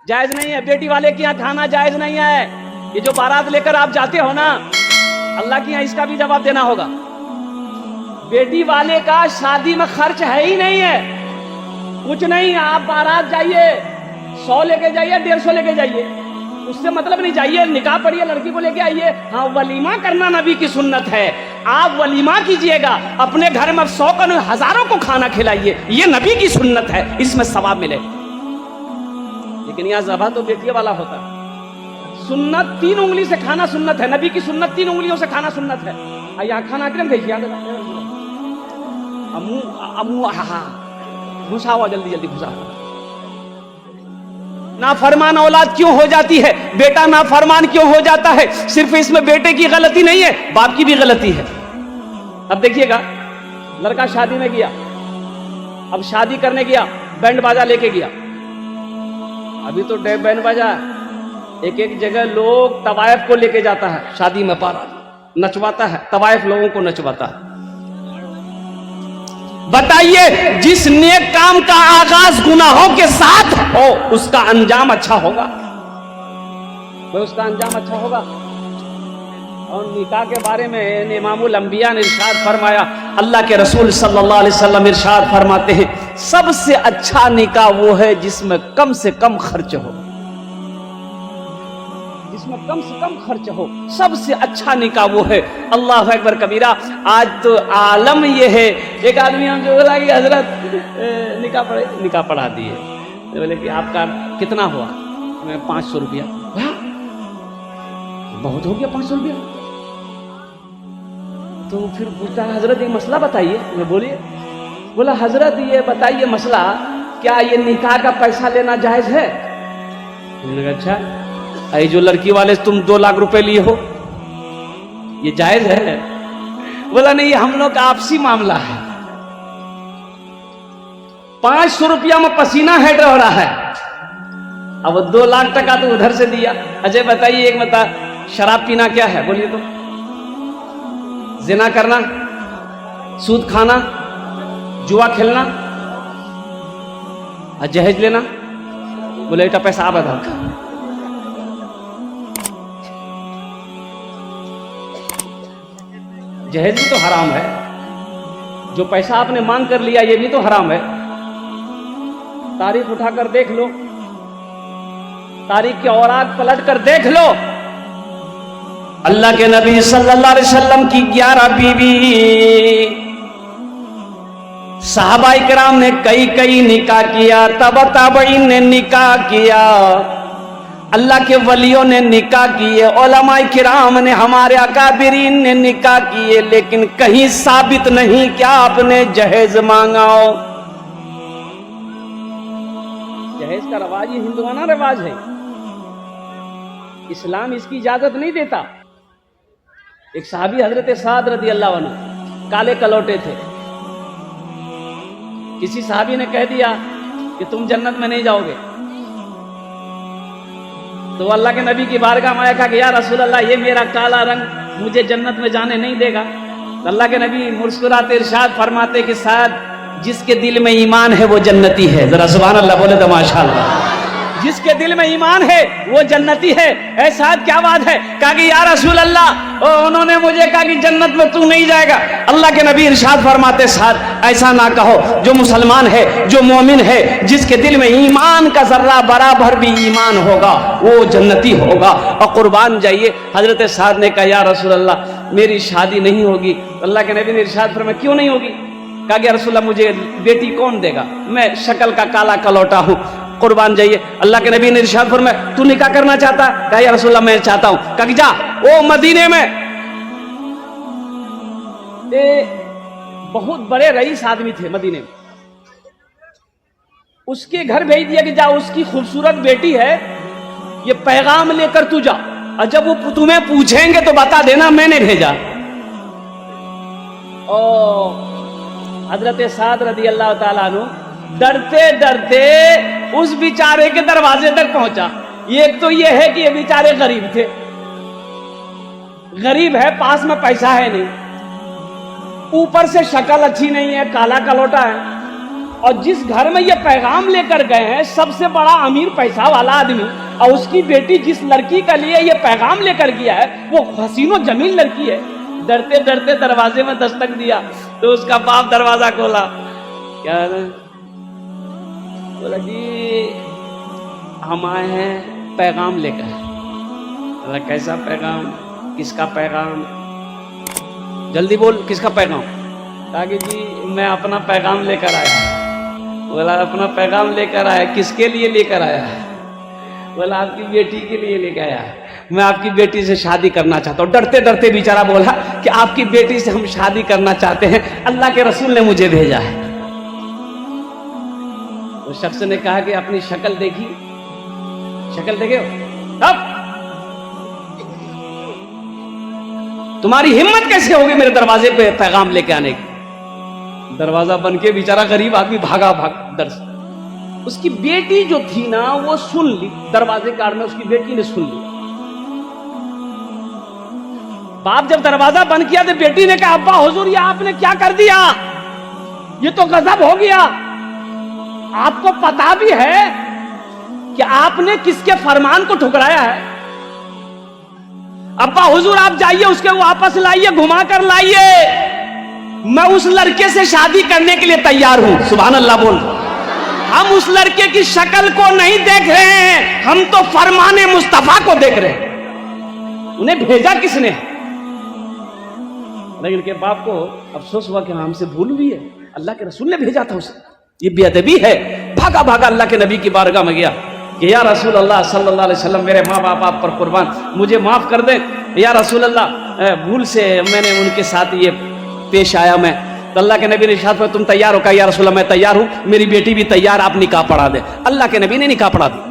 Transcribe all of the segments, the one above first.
جائز نہیں ہے. بیٹی والے کے یہاں کھانا جائز نہیں ہے. یہ جو بارات لے کر آپ جاتے ہو نا, اللہ کے یہاں اس کا بھی جواب دینا ہوگا. بیٹی والے کا شادی میں خرچ ہے ہی نہیں ہے, کچھ نہیں. آپ بارات جائیے, 100 لے کے جائیے, 150 لے کے جائیے, اس سے مطلب نہیں. جائیے, نکاح پڑھیے, لڑکی کو لے کے آئیے. ہاں, ولیمہ کرنا نبی کی سنت ہے. آپ ولیمہ کیجئے گا, اپنے گھر میں 100 کا نہیں, ہزاروں کو کھانا کھلائیے, یہ نبی کی سنت ہے, اس میں ثواب ملے. لیکن یہاں ذبح تو بیٹی والا ہوتا ہے. سنت 3 انگلی سے کھانا سنت ہے, نبی کی سنت 3 انگلیوں سے کھانا سنت ہے. یہاں کھانا کرم بھیجیے, گھسا ہوا, جلدی جلدی گھسا ہوا. نافرمان اولاد کیوں ہو جاتی ہے, بیٹا نافرمان کیوں ہو جاتا ہے؟ صرف اس میں بیٹے کی غلطی نہیں ہے, باپ کی بھی غلطی ہے. اب دیکھیے گا, لڑکا شادی میں گیا, اب شادی کرنے گیا, بینڈ باجا لے کے گیا. ابھی تو بینڈ باجا ایک ایک جگہ لوگ طوائف کو لے کے جاتا ہے, شادی میں بارات نچواتا ہے, طوائف لوگوں کو نچواتا ہے. بتائیے, جس نیک کام کا آغاز گناہوں کے ساتھ ہو, اس کا انجام اچھا ہوگا, اس کا انجام اچھا ہوگا. اور نکاح کے بارے میں امام الانبیاء نے ارشاد فرمایا, اللہ کے رسول صلی اللہ علیہ وسلم ارشاد فرماتے ہیں, سب سے اچھا نکاح وہ ہے جس میں کم سے کم خرچ ہو, جس میں کم سے کم خرچ ہو. سب سے اچھا نکاح وہ ہے. اللہ اکبر کبیرہ. آج تو عالم یہ ہے, ایک آدمی ہم جو بولا کہ حضرت نکاح پڑھا دیے, بولے کہ آپ کا کتنا ہوا؟ میں 500 روپیہ. بہت ہو گیا 500 روپیہ. تو پھر پوچھتا ہے, حضرت یہ مسئلہ بتائیے. میں بولیے. بولا, حضرت یہ بتائیے مسئلہ, کیا یہ نکاح کا پیسہ لینا جائز ہے؟ میں نے کہا اچھا, اے جو لڑکی والے تم 2 لاکھ روپے لیے ہو, یہ جائز ہے؟ بولا نہیں, یہ ہم لوگ کا آپسی معاملہ ہے. 500 روپیہ میں پسینہ ہٹ رہا ہے, اب 2 لاکھ ٹکا تو ادھر سے دیا. اجے بتائیے, ایک بتا, شراب پینا کیا ہے؟ بولیے تو. زنا کرنا, سود کھانا, جوا کھیلنا, جہیز لینا. بولے ایٹا پیسہ آباد ہے, جہیز بھی تو حرام ہے. جو پیسہ آپ نے مانگ کر لیا یہ بھی تو حرام ہے. تاریخ اٹھا کر دیکھ لو, تاریخ کے اوراق پلٹ کر دیکھ لو. اللہ کے نبی صلی اللہ علیہ وسلم کی 11 بیوی, صحابہ کرام نے کئی نکاح کیا, تابعین نے نکاح کیا, اللہ کے ولیوں نے نکاح کیے, علماء کرام نے, ہمارے اکابرین نے نکاح کیے, لیکن کہیں ثابت نہیں کہ آپ نے جہیز مانگا ہو. جہیز کا رواج یہ ہندوانہ رواج ہے, اسلام اس کی اجازت نہیں دیتا. ایک صحابی حضرت سعد رضی اللہ عنہ کالے کلوٹے تھے. کسی صحابی نے کہہ دیا کہ تم جنت میں نہیں جاؤ گے, تو اللہ کے نبی کی بارگاہ میں آیا, کہا کہ یا رسول اللہ, یہ میرا کالا رنگ مجھے جنت میں جانے نہیں دے گا. تو اللہ کے نبی مسکراتے ارشاد فرماتے کہ سعد, جس کے دل میں ایمان ہے وہ جنتی ہے. ذرا سبحان اللہ بولے تو ماشاءاللہ. جس کے دل میں ایمان ہے وہ جنتی ہے. اے سعد کیا بات ہے؟ کہا کہ یا رسول اللہ, انہوں نے مجھے کہا کہ جنت میں تو نہیں جائے گا. اللہ کے نبی ارشاد فرماتے, سعد ایسا نہ کہو, جو مسلمان ہے, جو مومن ہے, جس کے دل میں ایمان کا ذرہ برابر بھی ایمان ہوگا وہ جنتی ہوگا. اور قربان جائیے. حضرت سعد نے کہا یا رسول اللہ میری شادی نہیں ہوگی. اللہ کے نبی نے ارشاد فرمایا کیوں نہیں ہوگی؟ کہا کہ یا رسول اللہ مجھے بیٹی کون دے گا, میں شکل کا کالا کلوٹا ہوں. قربان جائیے. اللہ کے نبی نے ارشاد فرمایا تو نکاح کرنا چاہتا ہے؟ کہا یا رسول اللہ میں چاہتا ہوں. کہا کہ جا, وہ مدینے میں بہت بڑے رئیس آدمی تھے مدینے میں, اس کے گھر بھیج دیا کہ جا, اس کی خوبصورت بیٹی ہے, یہ پیغام لے کر تو جا, اور جب وہ تمہیں پوچھیں گے تو بتا دینا میں نے بھیجا. حضرت سعد رضی اللہ تعالیٰ عنہ ڈرتے ڈرتے اس بیچارے کے دروازے تک پہنچا. ایک تو یہ ہے کہ یہ بیچارے غریب تھے, غریب ہے, پاس میں پیسہ ہے نہیں, اوپر سے شکل اچھی نہیں ہے, کالا کلوٹا ہے, اور جس گھر میں یہ پیغام لے کر گئے ہیں سب سے بڑا امیر پیسہ والا آدمی، اور اس کی بیٹی جس لڑکی کا لیے یہ پیغام لے کر گیا ہے وہ حسین و جمیل لڑکی ہے، ڈرتے ڈرتے دروازے میں دستک دیا تو اس کا باپ دروازہ کھولا، کیا بولا جی ہم آئے ہیں پیغام لے کر۔ کیسا پیغام؟ کس کا پیغام؟ جلدی بول، کس کا پیغام؟ کہا کہ جی میں اپنا پیغام لے کر آیا۔ بولا اپنا پیغام لے کر آیا، کس کے لیے لے کر آیا؟ بولا آپ کی بیٹی کے لیے لے کے آیا، میں آپ کی بیٹی سے شادی کرنا چاہتا ہوں۔ ڈرتے ڈرتے بیچارہ بولا کہ آپ کی بیٹی سے ہم شادی کرنا چاہتے ہیں، اللہ کے رسول نے مجھے بھیجا ہے۔ اس شخص نے کہا کہ اپنی شکل دیکھی، شکل دیکھے ہو، اب تمہاری ہمت کیسے ہوگی میرے دروازے پہ پیغام لے کے آنے کی؟ دروازہ بن کے بیچارہ غریب آدمی بھاگا در سے۔ اس کی بیٹی جو تھی نا وہ سن لی، دروازے کار میں اس کی بیٹی نے سن لی۔ باپ جب دروازہ بند کیا تو بیٹی نے کہا ابا حضور یہ آپ نے کیا کر دیا؟ یہ تو غضب ہو گیا، آپ کو پتا بھی ہے کہ آپ نے کس کے فرمان کو ٹھکرایا ہے؟ ابا حضور آپ جائیے اس کے واپس لائیے، گھما کر لائیے، میں اس لڑکے سے شادی کرنے کے لیے تیار ہوں۔ سبحان اللہ بول۔ ہم اس لڑکے کی شکل کو نہیں دیکھ رہے ہیں، ہم تو فرمان مصطفیٰ کو دیکھ رہے ہیں۔ انہیں بھیجا کس نے؟ لیکن کے باپ کو افسوس ہوا کہ ہم سے بھول بھی ہے، اللہ کے رسول نے بھیجا تھا اسے، یہ بے ادبی ہے۔ بھاگا بھاگا اللہ کے نبی کی بارگاہ میں گیا کہ یا رسول اللہ صلی اللہ علیہ وسلم میرے ماں باپ آپ پر قربان، مجھے معاف کر دیں یا رسول اللہ، بھول سے میں نے ان کے ساتھ یہ پیش آیا میں۔ تو اللہ کے نبی نے ارشاد فرمایا تم تیار ہو؟ کہا یا رسول اللہ میں تیار ہوں، میری بیٹی بھی تیار، آپ نکاح پڑھا دیں۔ اللہ کے نبی نے نکاح پڑھا دیا۔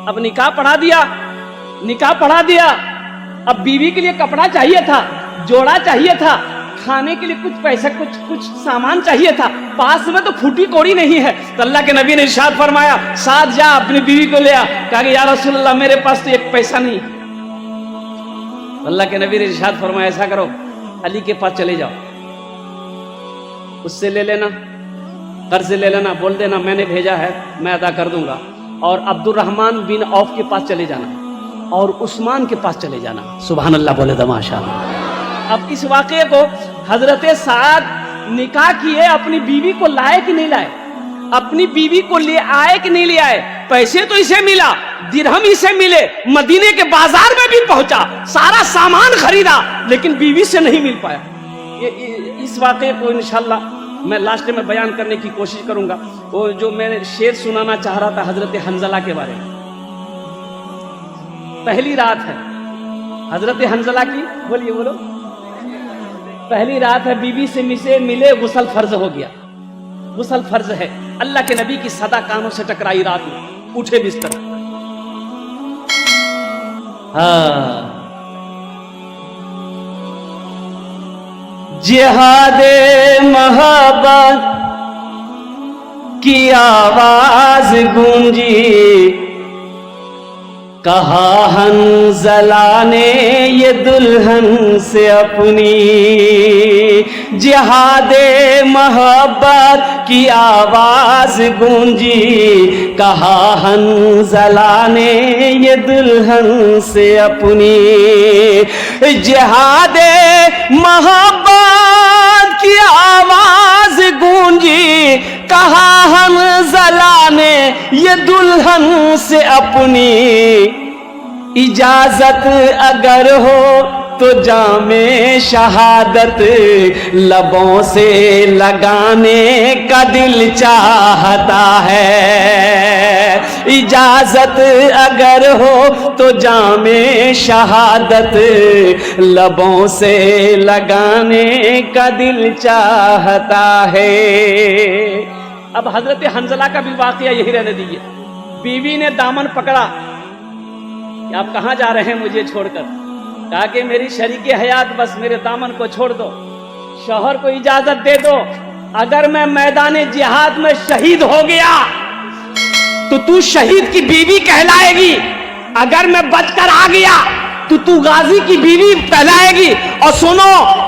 اب نکاح پڑھا دیا، نکاح پڑھا دیا، اب بیوی کے لیے کپڑا چاہیے تھا، جوڑا چاہیے تھا، کھانے کے لیے کچھ پیسہ کچھ سامان چاہیے تھا، پاس میں تو پھوٹی کوڑی نہیں ہے۔ تو اللہ کے نبی نے ارشاد فرمایا ساتھ جا اپنی بیوی کو لے آ۔ کہا کہ یا رسول اللہ میرے پاس تو ایک پیسہ نہیں۔ اللہ کے نبی نے ارشاد فرمایا ایسا کرو علی کے پاس چلے جاؤ، اس سے لے لینا، قرض لے لینا، بول دینا میں نے بھیجا ہے میں ادا کر دوں گا، اور عبد الرحمن بن عوف کے پاس چلے جانا اور عثمان کے پاس چلے جانا۔ سبحان اللہ بولے تو ماشاء اللہ۔ اب اس واقعے کو حضرت سعد نکاح کیے، اپنی بیوی کو لائے کہ نہیں لائے؟ اپنی بیوی کو لے آئے کہ نہیں لے آئے؟ پیسے تو اسے ملا، درہم اسے ملے، مدینے کے بازار میں بھی پہنچا، سارا سامان خریدا، لیکن بیوی سے نہیں مل پایا۔ اس واقعے کو انشاءاللہ میں لاسٹ میں بیان کرنے کی کوشش کروں گا۔ وہ جو میں نے شعر سنانا چاہ رہا تھا حضرت حنظلہ کے بارے میں، پہلی رات ہے حضرت حنظلہ کی، بولیے بولو، پہلی رات ہے، بیوی سے ملے، غسل فرض ہو گیا، غسل فرض ہے۔ اللہ کے نبی کی صدا کانوں سے ٹکرائی رات میں، اٹھے بستر، جہاد محبت کی آواز گونجی، کہا حنظلہ نے یہ دلہن سے اپنی، جہاد محبت کی آواز گونجی، کہا حنظلہ نے یہ دلہن سے اپنی، جہاد محبت کی آواز گونجی، کہا حنظلہ نے یہ دلہن سے اپنی، اجازت اگر ہو تو جام شہادت لبوں سے لگانے کا دل چاہتا ہے، اجازت اگر ہو تو جام شہادت لبوں سے لگانے کا دل چاہتا ہے۔ اب حضرت حنظلہ کا بھی واقعہ یہی رہنے دیجیے۔ بیوی نے دامن پکڑا کہ آپ کہاں جا رہے ہیں مجھے چھوڑ کر؟ کہا کہ میری شریک حیات بس میرے دامن کو چھوڑ دو، شوہر کو اجازت دے دو، اگر میں میدان جہاد میں شہید ہو گیا تو تو شہید کی بیوی کہلائے گی، اگر میں بچ کر آ گیا تو غازی کی بیوی کہلائے گی، اور سنو